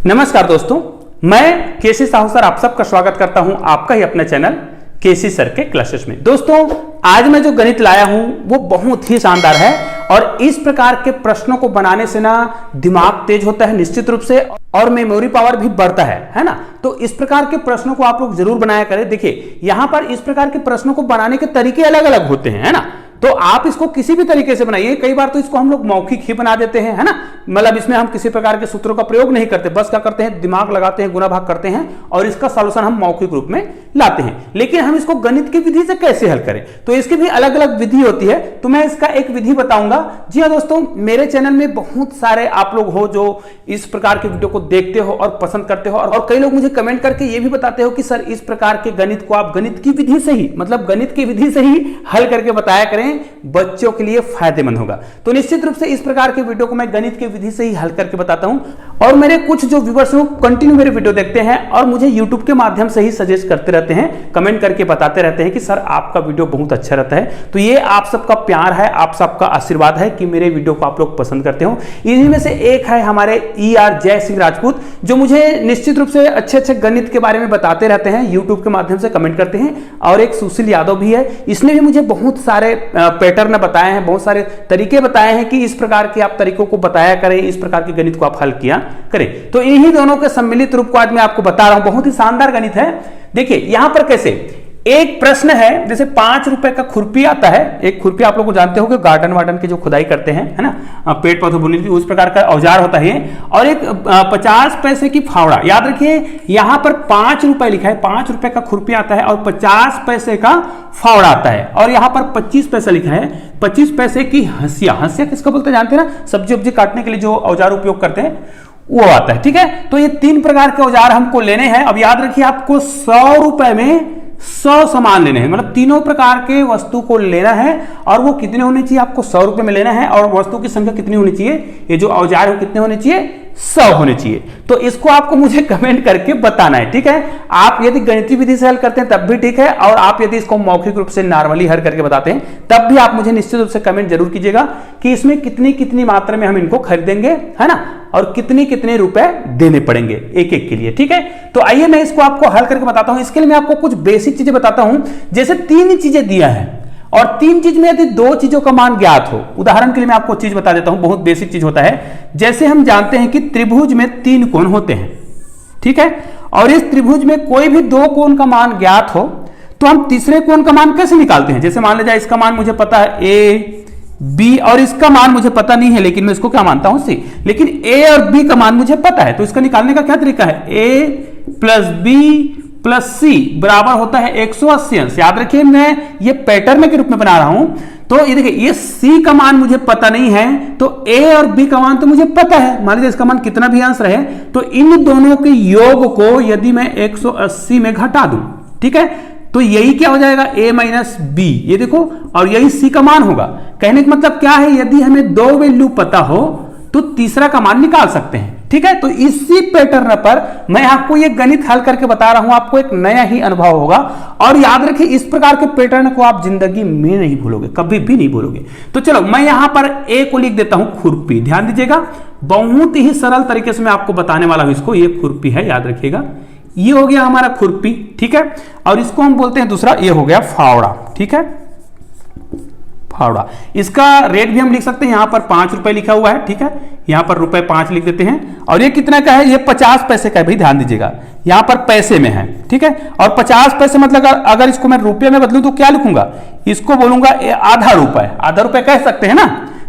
नमस्कार दोस्तों, मैं केसी साहू सर आप सबका स्वागत करता हूं आपका ही अपने चैनल केसी सर के क्लासेस में। दोस्तों, आज मैं जो गणित लाया हूं वो बहुत ही शानदार है और इस प्रकार के प्रश्नों को बनाने से ना दिमाग तेज होता है निश्चित रूप से, और मेमोरी पावर भी बढ़ता है ना। तो इस प्रकार के प्रश्नों को आप लोग जरूर बनाया करें। देखिए, यहां पर इस प्रकार के प्रश्नों को बनाने के तरीके अलग अलग होते हैं, है ना। तो आप इसको किसी भी तरीके से बनाइए। कई बार तो इसको हम लोग मौखिक ही बना देते हैं, है ना। मतलब इसमें हम किसी प्रकार के सूत्रों का प्रयोग नहीं करते, बस क्या करते हैं, दिमाग लगाते हैं, गुना भाग करते हैं और इसका सॉल्यूशन हम मौखिक रूप में लाते हैं। लेकिन हम इसको गणित की विधि से कैसे हल करें, तो इसकी भी अलग अलग विधि होती है। तो मैं इसका एक विधि बताऊंगा। जी हाँ दोस्तों, मेरे चैनल में बहुत सारे आप लोग हो जो इस प्रकार के वीडियो को देखते हो और पसंद करते हो, और कई लोग मुझे कमेंट करके ये भी बताते हो कि सर इस प्रकार के गणित को आप गणित की विधि से ही, मतलब गणित की विधि से ही हल करके बताया करें, बच्चों के लिए फायदेमंद होगा। तो निश्चित रूप से इस प्रकार के वीडियो को मैं गणित की विधि से ही हल करके बताता हूं। और मेरे कुछ जो व्यूअर्स हैं कंटिन्यू मेरे वीडियो देखते हैं और मुझे यूट्यूब के माध्यम से ही सजेस्ट करते रहते हैं, कमेंट करके बताते रहते हैं कि सर आपका वीडियो बहुत अच्छा रहता है। तो ये आप सबका प्यार है, आप सबका आशीर्वाद है कि मेरे वीडियो को आप लोग पसंद करते हो। इन्हीं में से एक है हमारे ER जय सिंह राजपूत, जो मुझे निश्चित रूप से अच्छे अच्छे गणित के बारे में बताते रहते हैं, यूट्यूब के माध्यम से कमेंट करते हैं। और एक सुशील यादव भी है, इसने भी मुझे बहुत सारे पैटर्न बताए हैं, बहुत सारे तरीके बताए हैं कि इस प्रकार के आप तरीकों को बताया करें, इस प्रकार के गणित को आप हल किया करें। तो इन्हीं दोनों के सम्मिलित रूप को आज मैं आपको बता रहा हूं। बहुत ही शानदार गणित है। देखिए यहां पर कैसे एक प्रश्न है, जैसे 5 रुपए का खुरपी आता है। एक खुरपी आप लोग को जानते हो कि गार्डन वार्डन के जो खुदाई करते हैं, है ना, पेड़ पौधे बोने की, उस प्रकार का औजार होता है। और एक 50 पैसे की फावड़ा। याद रखिए यहां पर 5 रुपए लिखा है, 5 रुपए का खुरपी आता है और 50 पैसे का फावड़ा आता है। और यहां पर 25 पैसा लिखा है, 25 पैसे की हंसिया। हंसिया किसको बोलते हैं जानते हैं ना, सब्जी वब्जी काटने के लिए जो औजार उपयोग करते हैं वो आता है। ठीक है, तो ये 3 प्रकार के औजार हमको लेने हैं। अब याद रखिए आपको 100 रुपए में 100 सामान लेने हैं, मतलब तीनों प्रकार के वस्तु को लेना है। और वो कितने होने चाहिए, आपको 100 रुपए में लेना है। और वस्तु की संख्या कितनी होनी चाहिए, ये जो औजार है कितने होने चाहिए, 100 होने चाहिए। तो इसको आपको मुझे कमेंट करके बताना है। ठीक है, आप यदि गणितीय विधि से हल करते हैं तब भी ठीक है, और आप यदि इसको मौखिक रूप से नॉर्मली हल करके बताते हैं तब भी आप मुझे निश्चित रूप से कमेंट जरूर कीजिएगा कि इसमें कितनी कितनी मात्रा में हम इनको खरीदेंगे, है ना, और कितने कितने रुपए देने पड़ेंगे एक एक के लिए। ठीक है, तो आइए मैं इसको आपको हल करके बताता हूं। इसके लिए मैं आपको कुछ बेसिक चीजें बताता हूं। जैसे 3 चीजें दिया है और 3 चीज में यदि 2 चीजों का मान ज्ञात हो, उदाहरण के लिए मैं आपको चीज बता देता हूं, बहुत बेसिक चीज होता है। जैसे हम जानते हैं कि त्रिभुज में 3 कोण होते हैं, ठीक है, और इस त्रिभुज में कोई भी 2 कोण का मान ज्ञात हो तो हम तीसरे कोण का मान कैसे निकालते हैं। जैसे मान लीजिए इसका मान मुझे पता है A B, और इसका मान मुझे पता नहीं है, लेकिन मैं इसको क्या मानता हूं C। लेकिन A और B का मान मुझे पता है, तो इसका निकालने का क्या तरीका है, A plus B plus C बराबर होता है 180 अंश। याद रखिए मैं ये पैटर्न के रूप में बना रहा हूं। तो ये देखिए, ये C का मान मुझे पता नहीं है, तो A और B का मान तो मुझे पता है। मान लीजिए इसका मान कितना भी अंश रहे, तो इन दोनों के योग को यदि मैं 180 में घटा दूं, ठीक है, तो यही क्या हो जाएगा, A माइनस B, ये देखो, और यही C का मान होगा। कहने का मतलब क्या है, यदि हमें 2 वैल्यू पता हो तो तीसरा का मान निकाल सकते हैं। ठीक है, तो इसी पैटर्न पर मैं आपको ये गणित हल करके बता रहा हूं, आपको एक नया ही अनुभव होगा। और याद रखिए इस प्रकार के पैटर्न को आप जिंदगी में नहीं भूलोगे, कभी भी नहीं भूलोगे। तो चलो मैं यहां पर A को लिख देता हूं खुरपी। ध्यान दीजिएगा, बहुत ही सरल तरीके से मैं आपको बताने वाला हूं इसको। ये खुरपी है, याद रखिएगा, ये हो गया हमारा खुरपी। ठीक है, और इसको हम बोलते हैं दूसरा, ये हो गया फावड़ा। ठीक है, फावड़ा, इसका रेट भी हम लिख सकते हैं, यहां पर 5 रुपए लिखा हुआ है। ठीक है, यहां पर रुपए 5 लिख देते हैं। और ये कितना का है, ये 50 पैसे का है भाई, ध्यान दीजिएगा, यहां पर पैसे में है। ठीक है, और 50 पैसे मतलब अगर इसको मैं रुपये में बदलूं तो क्या लिखूंगा, इसको बोलूंगा आधा रुपए। आधा रुपए कह सकते हैं ना,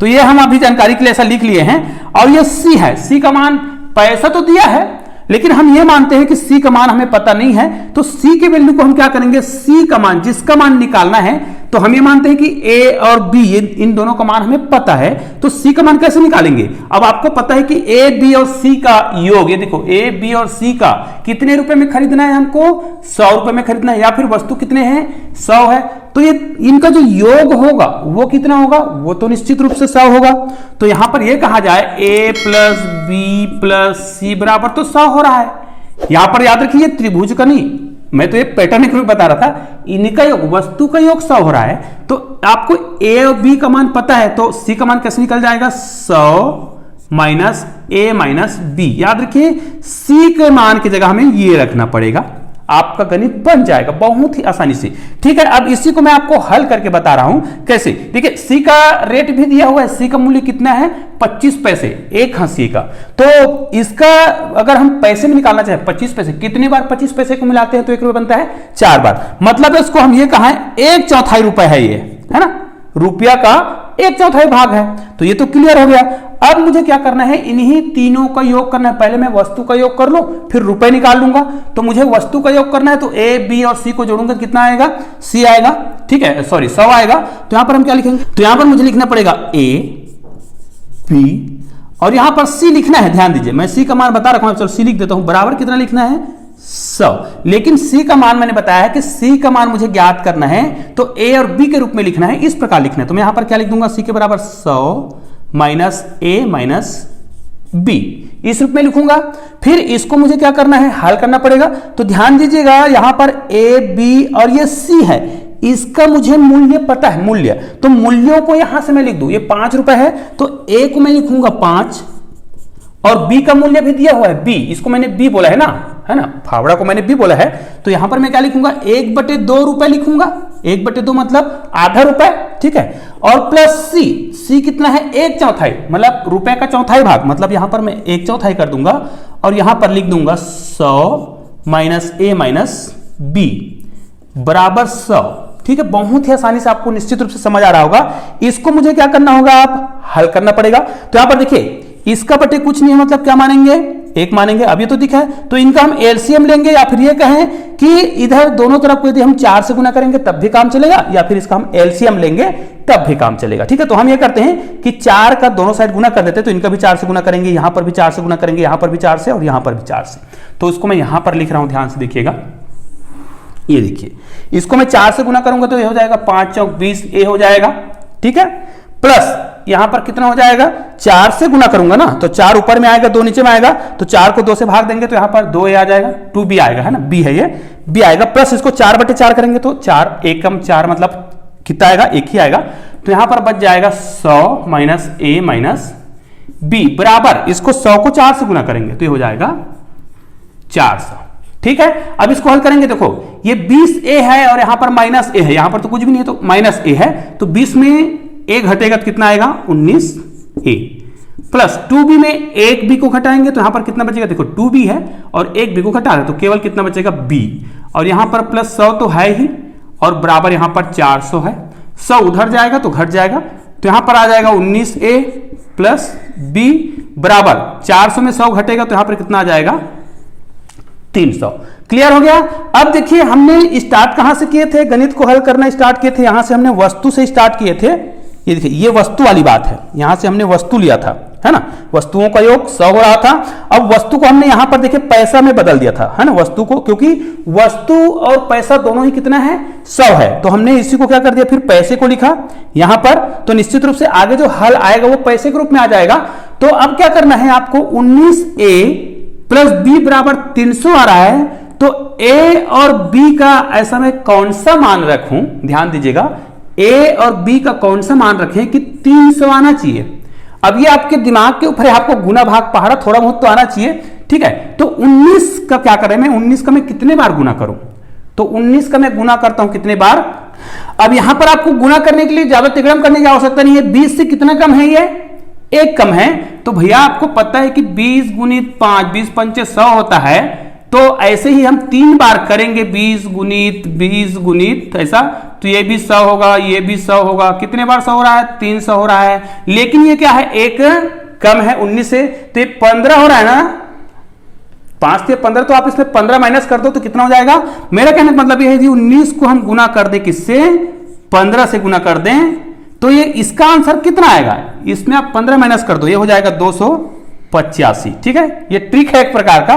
तो ये हम अभी जानकारी के लिए ऐसा लिख लिए हैं। और ये C है, C का मान पैसा तो दिया है, लेकिन हम ये मानते हैं कि C का मान हमें पता नहीं है, तो C के वैल्यू को हम क्या करेंगे, C का मान, जिसका मान निकालना है, तो हम ये मानते हैं कि A और B इन दोनों का मान हमें पता है, तो C का मान कैसे निकालेंगे। अब आपको पता है कि A B और C का योग, ये देखो A B और C का कितने रुपए में खरीदना है, हमको 100 रुपए में खरीदना है, या फिर वस्तु कितने हैं, 100 है, तो ये इनका जो योग होगा वो कितना होगा, वो तो निश्चित रूप से 100 होगा। तो यहां पर ये कहा जाए A plus B plus C बराबर तो 100 हो रहा है। यहां पर याद रखिए त्रिभुज का नहीं, मैं तो ये पैटर्न के रूप में बता रहा था, इनका योग, वस्तु का योग 100 हो रहा है। तो आपको A और B का मान पता है, तो C का मान कैसे निकल जाएगा, 100 माइनस ए माइनस बी। याद रखिए सी के मान की जगह हमें ये रखना पड़ेगा, आपका गणित बन जाएगा बहुत ही आसानी से। ठीक है, अब इसी को मैं आपको हल करके बता रहा हूं कैसे। देखिए सी का रेट भी दिया हुआ है, सी का मूल्य कितना है 25 पैसे एक सी का। तो इसका अगर हम पैसे में निकालना चाहे 25 पैसे, कितनी बार 25 पैसे को मिलाते हैं तो 1 रुपया बनता है 4 बार। मतलब इसको हम ये कहा 1/4 रुपए है, ये है ना, रुपया का 1/4 भाग है। तो ये तो क्लियर हो गया। अब मुझे क्या करना है, इन्हीं तीनों का योग करना है। पहले मैं वस्तु का योग कर लूं फिर रुपए निकाल लूंगा। तो मुझे वस्तु का योग करना है, तो ए बी और सी को जोड़ूंगा, कितना आएगा सी आएगा, ठीक है, सॉरी 100 आएगा। तो यहां पर हम क्या लिखेंगे, तो यहां पर मुझे लिखना पड़ेगा ए बी और यहां पर सी लिखना है। ध्यान दीजिए मैं सी का मान बता रखा हूं, चलो सी लिख देता हूं, बराबर कितना लिखना है 100। लेकिन सी का मान मैंने बताया है कि सी का मान मुझे ज्ञात करना है तो ए और बी के रूप में लिखना है, इस प्रकार लिखना है। तो मैं यहां पर क्या लिख दूंगा, सी के बराबर 100 माइनस ए माइनस बी, इस रूप में लिखूंगा। फिर इसको मुझे क्या करना है, हल करना पड़ेगा। तो ध्यान दीजिएगा यहां पर ए बी और ये सी है, इसका मुझे मूल्य पता है, मूल्य। तो मूल्यों को यहां से मैं लिख दूं, ये 5 रुपए है तो ए को मैं लिखूंगा 5 और बी का मूल्य भी दिया हुआ है बी, इसको मैंने बी बोला है ना, फावड़ा को मैंने बी बोला है। तो यहां पर मैं क्या लिखूंगा 1/2 रुपए लिखूंगा, 1/2 मतलब आधा रुपए, ठीक है। और प्लस सी, सी कितना है 1/4 मतलब रुपए का चौथाई भाग, मतलब यहां पर मैं 1/4 कर दूंगा और यहां पर लिख दूंगा 100 माइनस ए माइनस बी बराबर 100। ठीक है, बहुत ही आसानी से आपको निश्चित रूप से समझ आ रहा होगा। इसको मुझे क्या करना होगा, आप हल करना पड़ेगा। तो यहां पर देखिए इसका बटे कुछ नहीं है, मतलब क्या मानेंगे 1 मानेंगे, अब ये तो दिखा है। तो इनका हम एलसीएम लेंगे या फिर ये कहें कि इधर दोनों तरफ को यदि हम 4 से गुना करेंगे तब भी काम चलेगा, या फिर इसका हम एलसीएम लेंगे तब भी काम चलेगा। ठीक है, तो हम ये करते हैं कि 4 का दोनों साइड गुना कर देते हैं, तो इनका भी 4 से गुना करेंगे, यहां पर भी 4 से गुना करेंगे, यहां पर भी 4 से और यहां पर भी 4 से। तो इसको मैं यहां पर लिख रहा हूं, ध्यान से देखिएगा, ये देखिए इसको मैं 4 से गुना करूंगा तो ये हो जाएगा 5 चौक 20 ए हो जाएगा, ठीक है। प्लस यहां पर कितना हो जाएगा, 4 से गुना करूंगा ना तो 4 ऊपर में आएगा 2 नीचे में आएगा, तो 4 को 2 से भाग देंगे तो यहां पर 2 ए आ जाएगा, 2b आएगा, है ना, b है ये, b आएगा। प्लस इसको 4/4 करेंगे तो 4 एकम 4 मतलब कितना आएगा 1 ही आएगा। तो यहां पर बच जाएगा 100 माइनस ए माइनस बी बराबर, इसको 100 को 4 से गुना करेंगे तो ये हो जाएगा 400। ठीक है, अब इसको हल करेंगे, देखो ये 20a है और यहां पर माइनस ए है, यहां पर तो कुछ भी नहीं है तो माइनस ए है, तो 20 में एक घटेगा तो कितना आएगा 19a प्लस 2b में एक b को घटाएंगे तो यहां पर कितना बचेगा, देखो 2b है और एक b को घटा रहे तो केवल कितना बचेगा b, और यहां पर प्लस 100 तो है ही और बराबर यहां पर 400 है, 100 उधर जाएगा तो घट जाएगा, तो यहां पर आ जाएगा 19a प्लस b बराबर 400 में 100 घटेगा तो यहां पर कितना आ जाएगा 300। क्लियर हो गया। अब देखिए हमने स्टार्ट कहां से किए थे, गणित को हल करना स्टार्ट किए थे, यहां से हमने वस्तु से स्टार्ट किए थे। ये देखिए ये वस्तु वाली बात है, यहां से हमने वस्तु लिया था, है ना, वस्तुओं का योग 100 हो रहा था। अब वस्तु को हमने यहां पर देखिए पैसा में बदल दिया था, है ना, वस्तु को, क्योंकि वस्तु और पैसा दोनों ही कितना है 100 है, तो हमने इसी को क्या कर दिया फिर पैसे को लिखा यहां पर। तो निश्चित रूप से आगे जो हल आएगा वो पैसे के रूप में आ जाएगा। तो अब क्या करना है आपको, 19a प्लस बी बराबर 300 आ रहा है, तो a और b का ऐसा मैं कौन सा मान रखूं, ध्यान दीजिएगा, a और b का कौन सा मान रखें कि 300 आना चाहिए। अब ये आपके दिमाग के ऊपर है, आपको गुना भाग पहाड़ा थोड़ा बहुत तो आना चाहिए, ठीक है। तो 19 का क्या करें, मैं 19 का मैं कितने बार गुना करूं, तो 19 का मैं गुना करता हूं कितने बार। अब यहां पर आपको गुना करने के लिए ज्यादा तिगड़म करने की आवश्यकता नहीं है, 20 से कितना कम है, ये 1 कम है। तो भैया आपको पता है कि 20 गुणित 5, 20 पंचे 100 होता है, तो ऐसे ही हम 3 बार करेंगे, 20 गुणित ऐसा, तो ये भी 100 होगा, ये भी 100 होगा। कितने बार 100 हो रहा है, 300 हो रहा है। लेकिन ये क्या है, 1 कम है 19 से, तो ये 15 हो रहा है ना, 5 से 15, तो आप इसमें 15 माइनस कर दो तो कितना हो जाएगा। मेरा कहने का मतलब ये है कि 19 को हम गुना कर दें किससे, 15 से गुना कर दें, तो ये इसका आंसर कितना आएगा, इसमें आप 15 माइनस कर दो, ये हो जाएगा 285। ठीक है, ये ट्रिक है एक प्रकार का।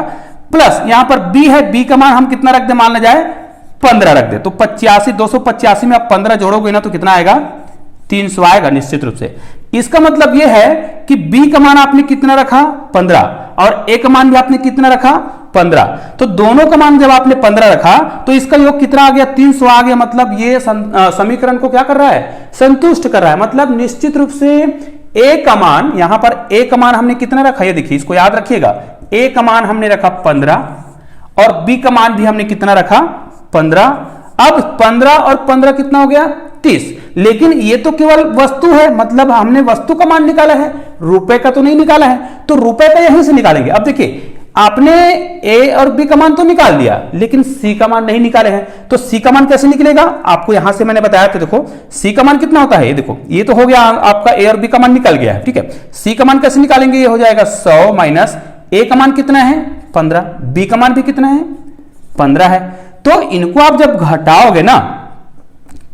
प्लस यहां पर b है, b का मान हम कितना रख दे, मान लिया जाए 15 रख दे, तो 85, 285 में आप 15 जोड़ोगे ना तो कितना आएगा 300 आएगा निश्चित रूप से। इसका मतलब यह है कि b का मान आपने कितना रखा 15 और a का मान भी आपने कितना रखा 15, तो दोनों का मान जब आपने 15 रखा तो इसका योग कितना आ गया 300 आ गया। मतलब ये समीकरण को क्या कर रहा है, संतुष्ट कर रहा है। मतलब निश्चित रूप से ए का मान, यहां पर ए का मान हमने कितना रखा, ये देखिए, इसको याद रखिएगा, ए का मान हमने रखा 15 और बी का मान भी हमने कितना रखा 15। अब 15 और 15 कितना हो गया 30, लेकिन ये तो केवल वस्तु है, मतलब हमने वस्तु का मान निकाला है, रुपए का तो नहीं निकाला है, तो रुपए का यहीं से निकालेंगे। अब देखिए आपने ए और बी का मान तो निकाल दिया, लेकिन सी का मान नहीं निकाले हैं, तो सी का मान कैसे निकलेगा, आपको यहां से मैंने बताया था। देखो सी का मान कितना होता है, ये देखो, ये तो हो गया आपका ए और बी का मान निकल गया है, ठीक है। सी का मान कैसे निकालेंगे, ये हो जाएगा 100 माइनस ए का मान कितना है 15, बी का मान भी कितना है 15 है। तो इनको आप जब घटाओगे ना,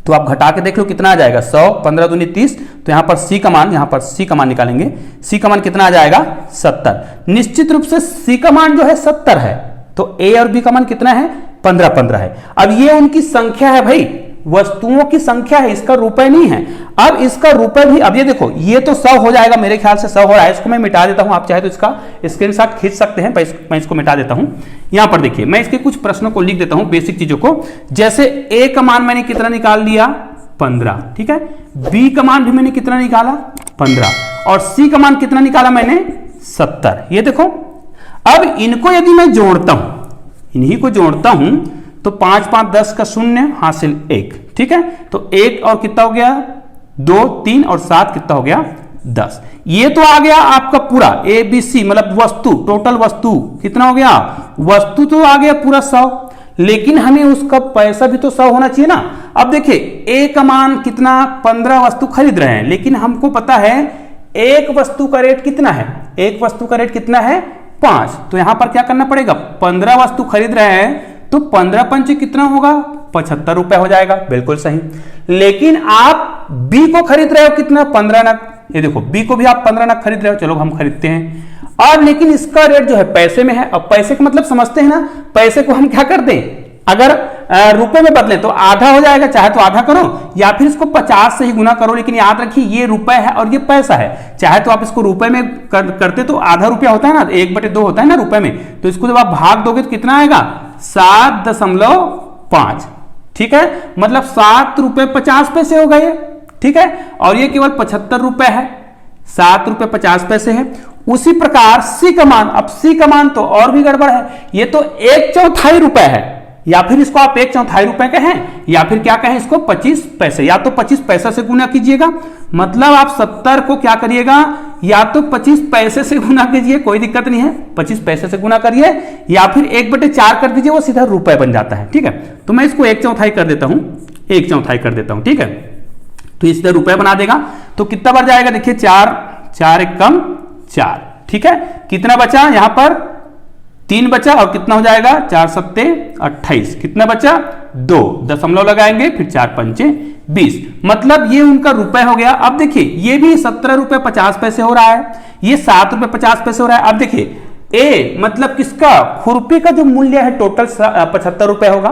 तो आप घटा के देख लो कितना आ जाएगा, 100, 15 दूनी 30, तो यहां पर सी का मान, यहां पर सी का मान निकालेंगे, सी का मान कितना आ जाएगा 70। निश्चित रूप से सी का मान जो है 70 है, तो ए और बी का मान कितना है 15 15 है। अब ये उनकी संख्या है भाई, वस्तुओं की संख्या है, इसका रुपए नहीं है। अब इसका रुपए भी, अब ये देखो, ये तो 100 हो जाएगा, मेरे ख्याल से 100 हो रहा है, इसको मैं मिटा देता हूं, आप चाहे तो इसका स्क्रीनशॉट खींच सकते हैं, मैं इसको मिटा देता हूं। यहां पर देखिए, मैं इसके कुछ प्रश्नों को लिख देता हूं, बेसिक चीजों को। जैसे ए का मान मैंने कितना निकाल लिया 15, ठीक है, बी का मान भी मैंने कितना निकाला 15, और सी का मान कितना निकाला मैंने 70। ये देखो, अब इनको यदि मैं जोड़ता हूं, इन्हीं को जोड़ता हूं, तो 5 5 10 का 0 हासिल 1, ठीक है। तो 1 और कितना हो गया 2 3 और 7 कितना हो गया 10। ये तो आ गया आपका पूरा ए बी सी, मतलब वस्तु, टोटल वस्तु कितना हो गया, वस्तु तो आ गया पूरा 100, लेकिन हमें उसका पैसा भी तो 100 होना चाहिए ना। अब देखिए ए का मान कितना 15 वस्तु खरीद रहे हैं, लेकिन हमको पता है एक वस्तु का रेट कितना है, एक वस्तु का रेट कितना है 5, तो यहां पर क्या करना पड़ेगा, 15 वस्तु खरीद रहे हैं, तो 15 पंचे कितना होगा 75 रुपए हो जाएगा, बिल्कुल सही। लेकिन आप बी को खरीद रहे हो कितना 15 नग, ये देखो बी को भी आप 15 नग खरीद रहे हो, चलो हम खरीदते हैं, और लेकिन इसका रेट जो है पैसे में है। अब पैसे का मतलब समझते हैं ना, पैसे को हम क्या कर दें, अगर रुपए में बदले तो आधा हो जाएगा, चाहे तो आधा करो या फिर इसको 50 से ही गुना करो, लेकिन याद रखिए ये रुपए है और ये पैसा है। चाहे तो आप इसको रुपए में करते तो आधा रुपया होता है ना, 1/2 होता है ना रुपए में, तो इसको जब आप भाग दोगे तो कितना आएगा 7.5, ठीक है, मतलब 7 रुपए 50 पैसे हो गए, ठीक है, और ये केवल 75 रुपए है, 7 रुपए 50 पैसे है। उसी प्रकार सी का मान, अब सी का मान तो और भी गड़बड़ है, ये तो 1/4 रुपए है, या फिर इसको आप 1/4 रुपए कहें, या फिर क्या कहें इसको 25 पैसे, या तो 25 पैसा से गुना कीजिएगा, मतलब आप 70 को क्या करिएगा, या तो 25 पैसे से गुना कीजिए, कोई दिक्कत नहीं है, 25 पैसे से गुना करिए, या फिर 1/4 कर दीजिए, वो सीधा रुपए बन जाता है, ठीक है। तो मैं इसको 1/4 कर देता हूं, 1/4 कर देता हूं, ठीक है, तो इस तरह रुपए बना देगा। तो कितना बढ़ जाएगा, देखिए 4 4 1 कम 4, ठीक है, कितना बचा यहां पर 3 बचा, और कितना हो जाएगा 4 7 28, कितना बचा 2, दशमलव लगाएंगे, फिर 4 5 20, मतलब ये उनका रुपए हो गया। अब देखिए ये भी 17 रुपए 50 पैसे हो रहा है, ये 7 रुपए 50 पैसे हो रहा है। अब देखिए ए मतलब किसका, खुरपी का जो मूल्य है टोटल 75 रुपए होगा,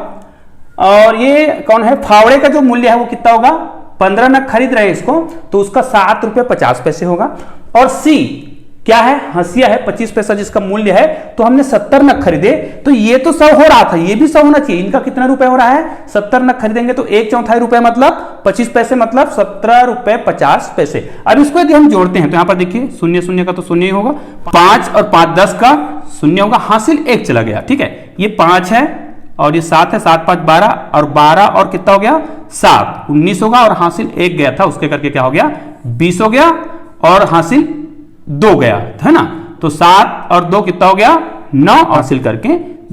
और ये कौन है फावड़े का जो मूल्य है वो कितना होगा, 15 नग खरीद रहे हैं इसको, तो उसका 7 रुपए 50 पैसे होगा। और सी क्या है, हंसिया है 25 पैसा जिसका मूल्य है, तो हमने 70 नग खरीदे, तो ये तो 100 हो रहा था, ये भी 100 होना चाहिए। इनका कितना रुपए हो रहा है 70 नग खरीदेंगे, तो 1/4 रुपए मतलब 25 पैसे, मतलब 17 रुपए 50 पैसे। अब इसको यदि हम जोड़ते हैं तो यहां पर देखिए 0 0 का तो 0 ही होगा, 5 और 5 10 का 0 होगा, हासिल 1 चला गया, ठीक है, ये 5 है और ये 7 है, 7 5 12, और 12 और कितना हो गया 7 19 होगा, और हासिल 1 गया था, उसके करके क्या हो गया 20 हो गया, और हासिल 2 गया, है ना। तो 7 और 2 कितना हो गया 9, और हासिल करके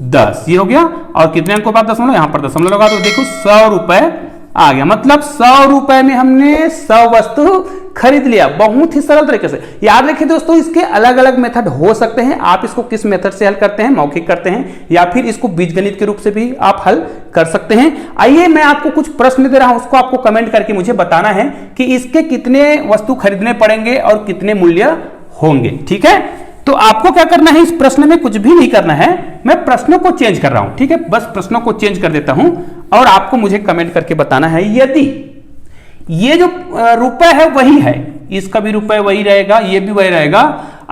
10, ये हो गया। और कितने अंकों पर दशमलव, यहां पर दशमलव लगा, तो देखो 100 रुपए आ गया, मतलब 100 रुपए में हमने 100 वस्तु खरीद लिया, बहुत ही सरल तरीके से। याद रखिए दोस्तों, इसके अलग अलग मेथड हो सकते हैं, आप इसको किस मेथड से हल करते हैं, मौखिक करते हैं या फिर इसको बीजगणित के रूप से भी आप हल कर सकते हैं। आइए मैं आपको कुछ प्रश्न दे रहा हूं, उसको आपको कमेंट करके मुझे बताना है कि इसके कितने वस्तु खरीदने पड़ेंगे और कितने मूल्य होंगे, ठीक है। तो आपको क्या करना है, इस प्रश्न में कुछ भी नहीं करना है, मैं प्रश्नों को चेंज कर रहा हूं, ठीक है, बस प्रश्नों को चेंज कर देता हूं, और आपको मुझे कमेंट करके बताना है यदि ये जो रुपए है वही है, इसका भी रुपए वही रहेगा, ये भी वही रहेगा।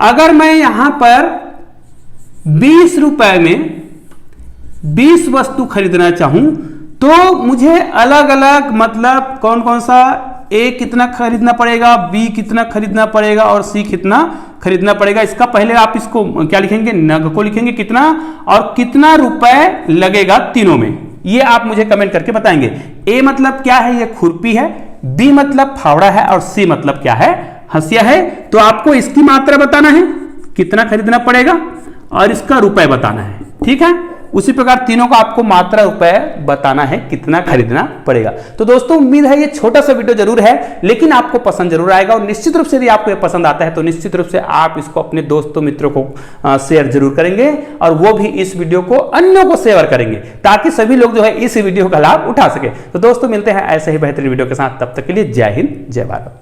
अगर मैं यहां पर 20 रुपए में 20 वस्तु खरीदना चाहूं, तो मुझे अलग अलग मतलब कौन कौन सा ए कितना खरीदना पड़ेगा, बी कितना खरीदना पड़ेगा और सी कितना खरीदना पड़ेगा। इसका पहले आप इसको क्या लिखेंगे, नग को लिखेंगे कितना, और कितना रुपए लगेगा तीनों में, ये आप मुझे कमेंट करके बताएंगे। ए मतलब क्या है, ये खुरपी है, बी मतलब फावड़ा है, और सी मतलब क्या है, हंसिया है। तो आपको इसकी मात्रा बताना है कितना खरीदना पड़ेगा और इसका रुपए बताना है, ठीक है। उसी प्रकार तीनों का आपको मात्रा रुपए बताना है कितना खरीदना पड़ेगा। तो दोस्तों उम्मीद है ये छोटा सा वीडियो जरूर है, लेकिन आपको पसंद जरूर आएगा, और निश्चित रूप से यदि आपको ये पसंद आता है तो निश्चित रूप से आप इसको अपने दोस्तों मित्रों को शेयर जरूर करेंगे, और वो भी इस वीडियो को अन्यों को शेयर करेंगे, ताकि सभी लोग जो है इस वीडियो का लाभ उठा सके। तो दोस्तों मिलते हैं ऐसे ही बेहतरीन वीडियो के साथ, तब तक के लिए जय हिंद जय भारत।